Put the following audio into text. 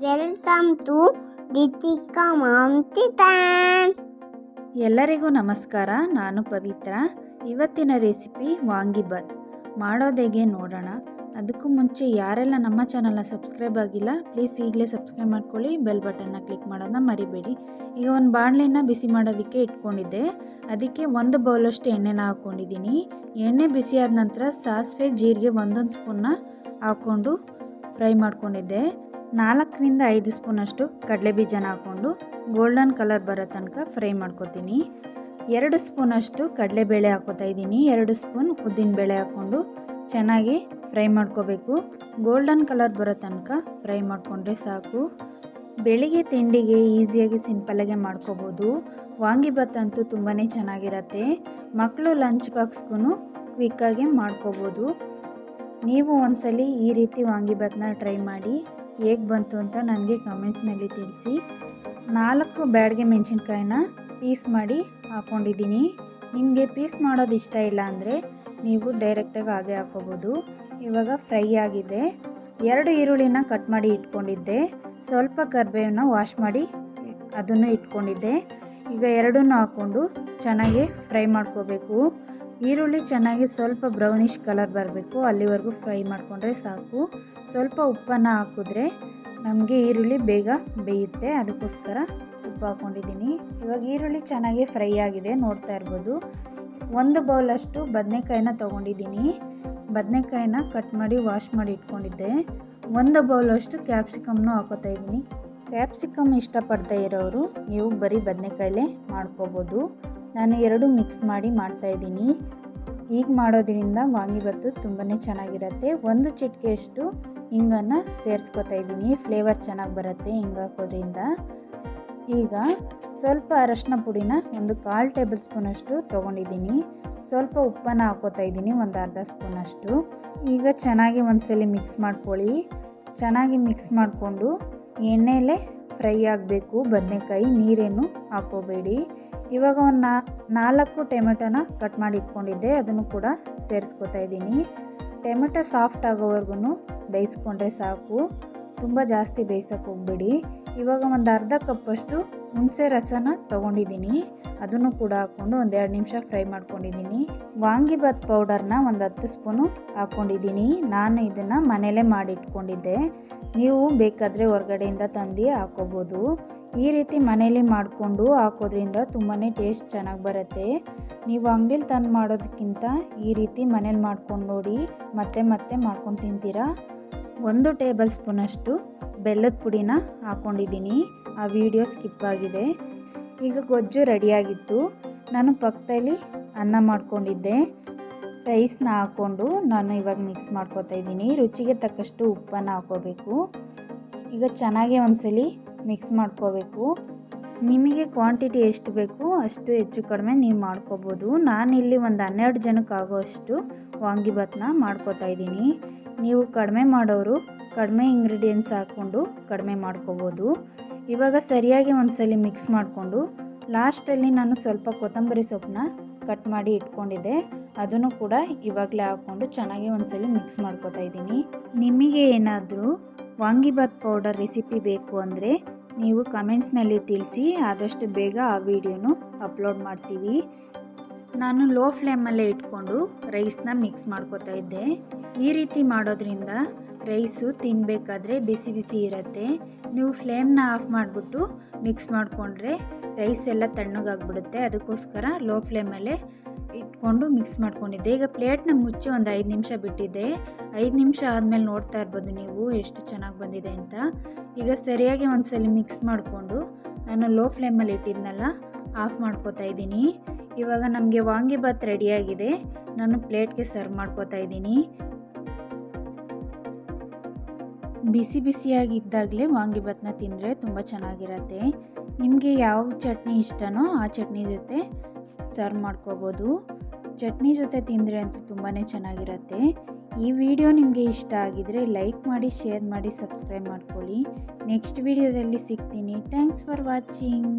Welcome to Deepika mom kitchen. ಎಲ್ಲರಿಗೂ ನಮಸ್ಕಾರ. ನಾನು ಪವಿತ್ರ. ಇವತ್ತಿನ ರೆಸಿಪಿ ವಾಂಗಿಬಾತ್ ಮಾಡೋದೇಗೆ ನೋಡೋಣ. ಅದಕ್ಕೂ ಮುಂಚೆ ಯಾರೆಲ್ಲ ನಮ್ಮ ಚಾನಲ್ನ ಸಬ್ಸ್ಕ್ರೈಬ್ ಆಗಿಲ್ಲ ಪ್ಲೀಸ್ ಈಗಲೇ ಸಬ್ಸ್ಕ್ರೈಬ್ ಮಾಡ್ಕೊಳ್ಳಿ, ಬೆಲ್ ಬಟನ್ನ ಕ್ಲಿಕ್ ಮಾಡೋದನ್ನ ಮರಿಬೇಡಿ. ಈಗ ಒಂದು ಬಾಣಲೆನ ಬಿಸಿ ಮಾಡೋದಕ್ಕೆ ಇಟ್ಕೊಂಡಿದ್ದೆ. ಅದಕ್ಕೆ 1 ಬೌಲಷ್ಟು ಎಣ್ಣೆನ ಹಾಕ್ಕೊಂಡಿದ್ದೀನಿ. ಎಣ್ಣೆ ಬಿಸಿ ಆದ ನಂತರ ಸಾಸಿವೆ ಜೀರಿಗೆ 1 ಸ್ಪೂನ್ನ ಹಾಕ್ಕೊಂಡು ಫ್ರೈ ಮಾಡ್ಕೊಂಡಿದ್ದೆ. 4 ರಿಂದ 5 ಸ್ಪೂನಷ್ಟು ಕಡಲೆಬೀಜನ ಹಾಕ್ಕೊಂಡು ಗೋಲ್ಡನ್ ಕಲರ್ ಬರೋ ತನಕ ಫ್ರೈ ಮಾಡ್ಕೊತೀನಿ. 2 ಸ್ಪೂನಷ್ಟು ಕಡಲೆಬೇಳೆ ಹಾಕೋತಾ ಇದ್ದೀನಿ. 2 ಸ್ಪೂನ್ ಉದ್ದಿನಬೇಳೆ ಹಾಕ್ಕೊಂಡು ಚೆನ್ನಾಗಿ ಫ್ರೈ ಮಾಡ್ಕೋಬೇಕು. ಗೋಲ್ಡನ್ ಕಲರ್ ಬರೋ ತನಕ ಫ್ರೈ ಮಾಡಿಕೊಂಡ್ರೆ ಸಾಕು. ಬೆಳಿಗ್ಗೆ ತಿಂಡಿಗೆ ಈಸಿಯಾಗಿ ಸಿಂಪಲ್ಲಾಗೆ ಮಾಡ್ಕೋಬೋದು. ವಾಂಗಿಬಾತ್ ಅಂತೂ ತುಂಬಾ ಚೆನ್ನಾಗಿರತ್ತೆ. ಮಕ್ಕಳು ಲಂಚ್ ಬಾಕ್ಸ್ಗೂ ಕ್ವಿಕ್ಕಾಗಿ ಮಾಡ್ಕೋಬೋದು. ನೀವು ಒಂದ್ಸಲಿ ಈ ರೀತಿ ವಾಂಗಿಬಾತ್ನ ಟ್ರೈ ಮಾಡಿ ಹೇಗೆ ಬಂತು ಅಂತ ನನಗೆ ಕಮೆಂಟ್ಸ್ನಲ್ಲಿ ತಿಳಿಸಿ. 4 ಬ್ಯಾಡಗೆ ಮೆಣಸಿನ್ಕಾಯಿನ ಪೀಸ್ ಮಾಡಿ ಹಾಕ್ಕೊಂಡಿದ್ದೀನಿ. ನಿಮಗೆ ಪೀಸ್ ಮಾಡೋದು ಇಷ್ಟ ಇಲ್ಲ ಅಂದರೆ ನೀವು ಡೈರೆಕ್ಟಾಗಿ ಹಾಗೆ ಹಾಕ್ಕೋಬೋದು. ಇವಾಗ ಫ್ರೈ ಆಗಿದೆ. 2 ಈರುಳ್ಳಿನ ಕಟ್ ಮಾಡಿ ಇಟ್ಕೊಂಡಿದ್ದೆ. ಸ್ವಲ್ಪ ಕರಿಬೇವನ್ನ ವಾಶ್ ಮಾಡಿ ಅದನ್ನು ಇಟ್ಕೊಂಡಿದ್ದೆ. ಈಗ ಎರಡನ್ನೂ ಹಾಕ್ಕೊಂಡು ಚೆನ್ನಾಗಿ ಫ್ರೈ ಮಾಡ್ಕೋಬೇಕು. ಈರುಳ್ಳಿ ಚೆನ್ನಾಗಿ ಸ್ವಲ್ಪ ಬ್ರೌನಿಷ್ ಕಲರ್ ಬರಬೇಕು, ಅಲ್ಲಿವರೆಗೂ ಫ್ರೈ ಮಾಡಿಕೊಂಡ್ರೆ ಸಾಕು. ಸ್ವಲ್ಪ ಉಪ್ಪನ್ನು ಹಾಕಿದ್ರೆ ನಮಗೆ ಈರುಳ್ಳಿ ಬೇಗ ಬೇಯುತ್ತೆ, ಅದಕ್ಕೋಸ್ಕರ ಉಪ್ಪು ಹಾಕ್ಕೊಂಡಿದ್ದೀನಿ. ಇವಾಗ ಈರುಳ್ಳಿ ಚೆನ್ನಾಗಿ ಫ್ರೈ ಆಗಿದೆ, ನೋಡ್ತಾ ಇರ್ಬೋದು. 1 ಬೌಲಷ್ಟು ಬದನೆಕಾಯಿನ ತೊಗೊಂಡಿದ್ದೀನಿ. ಬದನೆಕಾಯಿನ ಕಟ್ ಮಾಡಿ ವಾಶ್ ಮಾಡಿ ಇಟ್ಕೊಂಡಿದ್ದೆ. 1 ಬೌಲಷ್ಟು ಕ್ಯಾಪ್ಸಿಕಮ್ನು ಹಾಕೋತಾ ಇದ್ದೀನಿ. ಕ್ಯಾಪ್ಸಿಕಮ್ ಇಷ್ಟಪಡ್ತಾ ಇರೋರು ನೀವು ಬರೀ ಬದನೆಕಾಯಲ್ಲೇ ಮಾಡ್ಕೋಬೋದು. ನಾನು 2 ಮಿಕ್ಸ್ ಮಾಡಿ ಮಾಡ್ತಾಯಿದ್ದೀನಿ. ಈಗ ಮಾಡೋದ್ರಿಂದ ವಾಂಗಿಬಾತು ತುಂಬಾ ಚೆನ್ನಾಗಿರುತ್ತೆ. 1 ಚಿಟಿಕೆಯಷ್ಟು ಹಿಂಗನ್ನು ಸೇರಿಸ್ಕೊತಾ ಇದ್ದೀನಿ. ಫ್ಲೇವರ್ ಚೆನ್ನಾಗಿ ಬರುತ್ತೆ ಹಿಂಗೆ ಹಾಕೋದ್ರಿಂದ. ಈಗ ಸ್ವಲ್ಪ ಅರಶಿನ ಪುಡಿನ 1/4 ಟೇಬಲ್ ಸ್ಪೂನಷ್ಟು ತೊಗೊಂಡಿದ್ದೀನಿ. ಸ್ವಲ್ಪ ಉಪ್ಪನ್ನು ಹಾಕೋತಾ ಇದ್ದೀನಿ, 1 ಅರ್ಧ ಸ್ಪೂನಷ್ಟು. ಈಗ ಚೆನ್ನಾಗಿ ಒಂದ್ಸಲಿ ಮಿಕ್ಸ್ ಮಾಡ್ಕೊಳ್ಳಿ. ಚೆನ್ನಾಗಿ ಮಿಕ್ಸ್ ಮಾಡಿಕೊಂಡು ಎಣ್ಣೆಯಲ್ಲೇ ಫ್ರೈ ಆಗಬೇಕು ಬದನೆಕಾಯಿ, ನೀರೇನು ಹಾಕೋಬೇಡಿ. ಇವಾಗ ಒಂದು 4 ಟೊಮೆಟೊನ ಕಟ್ ಮಾಡಿ ಇಟ್ಕೊಂಡಿದ್ದೆ, ಅದನ್ನು ಕೂಡ ಸೇರಿಸ್ಕೊತಾ ಇದ್ದೀನಿ. ಟೊಮೆಟೊ ಸಾಫ್ಟ್ ಆಗೋವರೆಗೂ ಬೇಯಿಸ್ಕೊಂಡ್ರೆ ಸಾಕು, ತುಂಬ ಜಾಸ್ತಿ ಬೇಯಿಸೋಕೆ ಹೋಗಬೇಡಿ. ಇವಾಗ ಒಂದು ಅರ್ಧ ಕಪ್ಪಷ್ಟು ಹುಣಸೆ ರಸನ ತೊಗೊಂಡಿದ್ದೀನಿ, ಅದನ್ನು ಕೂಡ ಹಾಕ್ಕೊಂಡು 1-2 ನಿಮಿಷ ಫ್ರೈ ಮಾಡ್ಕೊಂಡಿದ್ದೀನಿ. ವಾಂಗಿಬಾತ್ ಪೌಡರ್ನ 10 ಸ್ಪೂನು ಹಾಕ್ಕೊಂಡಿದ್ದೀನಿ. ನಾನು ಇದನ್ನು ಮನೇಲೇ ಮಾಡಿಟ್ಕೊಂಡಿದ್ದೆ, ನೀವು ಬೇಕಾದರೆ ಹೊರಗಡೆಯಿಂದ ತಂದು ಹಾಕ್ಕೋಬೋದು. ಈ ರೀತಿ ಮನೇಲಿ ಮಾಡಿಕೊಂಡು ಹಾಕೋದ್ರಿಂದ ತುಂಬಾ ಟೇಸ್ಟ್ ಚೆನ್ನಾಗಿ ಬರುತ್ತೆ. ನೀವು ಅಂಗಡಿಲಿ ತಂದು ಮಾಡೋದಕ್ಕಿಂತ ಈ ರೀತಿ ಮನೇಲಿ ಮಾಡ್ಕೊಂಡು ನೋಡಿ, ಮತ್ತೆ ಮಾಡ್ಕೊಂಡು ತಿಂತೀರಾ. 1 ಟೇಬಲ್ ಸ್ಪೂನಷ್ಟು ಬೆಲ್ಲದ ಪುಡಿನ ಹಾಕ್ಕೊಂಡಿದ್ದೀನಿ, ಆ ವಿಡಿಯೋ ಸ್ಕಿಪ್ ಆಗಿದೆ. ಈಗ ಗೊಜ್ಜು ರೆಡಿಯಾಗಿತ್ತು. ನಾನು ಪಕ್ಕದಲ್ಲಿ ಅನ್ನ ಮಾಡ್ಕೊಂಡಿದ್ದೆ. ರೈಸ್ನ ಹಾಕ್ಕೊಂಡು ನಾನು ಇವಾಗ ಮಿಕ್ಸ್ ಮಾಡ್ಕೊತಾ ಇದ್ದೀನಿ. ರುಚಿಗೆ ತಕ್ಕಷ್ಟು ಉಪ್ಪನ್ನು ಹಾಕ್ಕೋಬೇಕು. ಈಗ ಚೆನ್ನಾಗಿ ಒಂದ್ಸಲಿ ಮಿಕ್ಸ್ ಮಾಡ್ಕೋಬೇಕು. ನಿಮಗೆ ಕ್ವಾಂಟಿಟಿ ಎಷ್ಟು ಬೇಕು ಅಷ್ಟು ಹೆಚ್ಚು ಕಡಿಮೆ ನೀವು ಮಾಡ್ಕೋಬೋದು. ನಾನಿಲ್ಲಿ ಒಂದು 12 ಜನಕ್ಕೆ ಆಗೋಷ್ಟು ವಾಂಗಿಬಾತ್ನ ಮಾಡ್ಕೋತಾ ಇದ್ದೀನಿ. ನೀವು ಕಡಿಮೆ ಮಾಡೋರು ಕಡಿಮೆ ಇಂಗ್ರೀಡಿಯೆಂಟ್ಸ್ ಹಾಕ್ಕೊಂಡು ಕಡಿಮೆ ಮಾಡ್ಕೋಬೋದು. ಇವಾಗ ಸರಿಯಾಗಿ ಒಂದ್ಸಲಿ ಮಿಕ್ಸ್ ಮಾಡಿಕೊಂಡು ಲಾಸ್ಟಲ್ಲಿ ನಾನು ಸ್ವಲ್ಪ ಕೊತ್ತಂಬರಿ ಸೊಪ್ಪನ್ನ ಕಟ್ ಮಾಡಿ ಇಟ್ಕೊಂಡಿದ್ದೆ, ಅದನ್ನು ಕೂಡ ಇವಾಗಲೇ ಹಾಕ್ಕೊಂಡು ಚೆನ್ನಾಗಿ ಒಂದ್ಸಲಿ ಮಿಕ್ಸ್ ಮಾಡ್ಕೋತಾ ಇದ್ದೀನಿ. ನಿಮಗೆ ಏನಾದರೂ ವಾಂಗಿಬಾತ್ ಪೌಡರ್ ರೆಸಿಪಿ ಬೇಕು ಅಂದರೆ ನೀವು ಕಮೆಂಟ್ಸ್ನಲ್ಲಿ ತಿಳಿಸಿ, ಆದಷ್ಟು ಬೇಗ ಆ ವಿಡಿಯೋನು ಅಪ್ಲೋಡ್ ಮಾಡ್ತೀವಿ. ನಾನು ಲೋ ಫ್ಲೇಮಲ್ಲೇ ಇಟ್ಕೊಂಡು ರೈಸ್ನ ಮಿಕ್ಸ್ ಮಾಡ್ಕೋತಾ ಇದ್ದೆ. ಈ ರೀತಿ ಮಾಡೋದ್ರಿಂದ ರೈಸು ತಿನ್ನಬೇಕಾದ್ರೆ ಬಿಸಿ ಬಿಸಿ ಇರುತ್ತೆ. ನೀವು ಫ್ಲೇಮ್ನ ಆಫ್ ಮಾಡಿಬಿಟ್ಟು ಮಿಕ್ಸ್ ಮಾಡಿಕೊಂಡ್ರೆ ರೈಸ್ ಎಲ್ಲ ತಣ್ಣಗಾಗ್ಬಿಡುತ್ತೆ, ಅದಕ್ಕೋಸ್ಕರ ಲೋ ಫ್ಲೇಮಲ್ಲೇ ಇಟ್ಕೊಂಡು ಮಿಕ್ಸ್ ಮಾಡ್ಕೊಂಡಿದ್ದೆ. ಈಗ ಪ್ಲೇಟ್ನ ಮುಚ್ಚಿ ಒಂದು 5 ನಿಮಿಷ ಬಿಟ್ಟಿದ್ದೆ. 5 ನಿಮಿಷ ಆದಮೇಲೆ ನೋಡ್ತಾ ಇರ್ಬೋದು ನೀವು ಎಷ್ಟು ಚೆನ್ನಾಗಿ ಬಂದಿದೆ ಅಂತ. ಈಗ ಸರಿಯಾಗಿ ಒಂದ್ಸಲಿ ಮಿಕ್ಸ್ ಮಾಡಿಕೊಂಡು ನಾನು ಲೋ ಫ್ಲೇಮಲ್ಲಿ ಇಟ್ಟಿದ್ನಲ್ಲ ಆಫ್ ಮಾಡ್ಕೋತಾ ಇದ್ದೀನಿ. ಇವಾಗ ನಮಗೆ ವಾಂಗಿಬಾತ್ ರೆಡಿಯಾಗಿದೆ. ನಾನು ಪ್ಲೇಟ್ಗೆ ಸರ್ವ್ ಮಾಡ್ಕೋತಾ ಇದ್ದೀನಿ. ಬಿಸಿ ಬಿಸಿಯಾಗಿದ್ದಾಗಲೇ ವಾಂಗಿಬಾತ್ನ ತಿಂದರೆ ತುಂಬ ಚೆನ್ನಾಗಿರತ್ತೆ. ನಿಮಗೆ ಯಾವ ಚಟ್ನಿ ಇಷ್ಟನೋ ಆ ಚಟ್ನಿ ಜೊತೆ ಸರ್ವ್ ಮಾಡ್ಕೋಬೋದು. ಚಟ್ನಿ ಜೊತೆ ತಿಂದರೆ ಅಂತೂ ತುಂಬಾ ಚೆನ್ನಾಗಿರುತ್ತೆ. ಈ ವಿಡಿಯೋ ನಿಮಗೆ ಇಷ್ಟ ಆಗಿದರೆ ಲೈಕ್ ಮಾಡಿ, ಶೇರ್ ಮಾಡಿ, ಸಬ್ಸ್ಕ್ರೈಬ್ ಮಾಡ್ಕೊಳ್ಳಿ. ನೆಕ್ಸ್ಟ್ ವಿಡಿಯೋದಲ್ಲಿ ಸಿಗ್ತೀನಿ. Thanks for watching.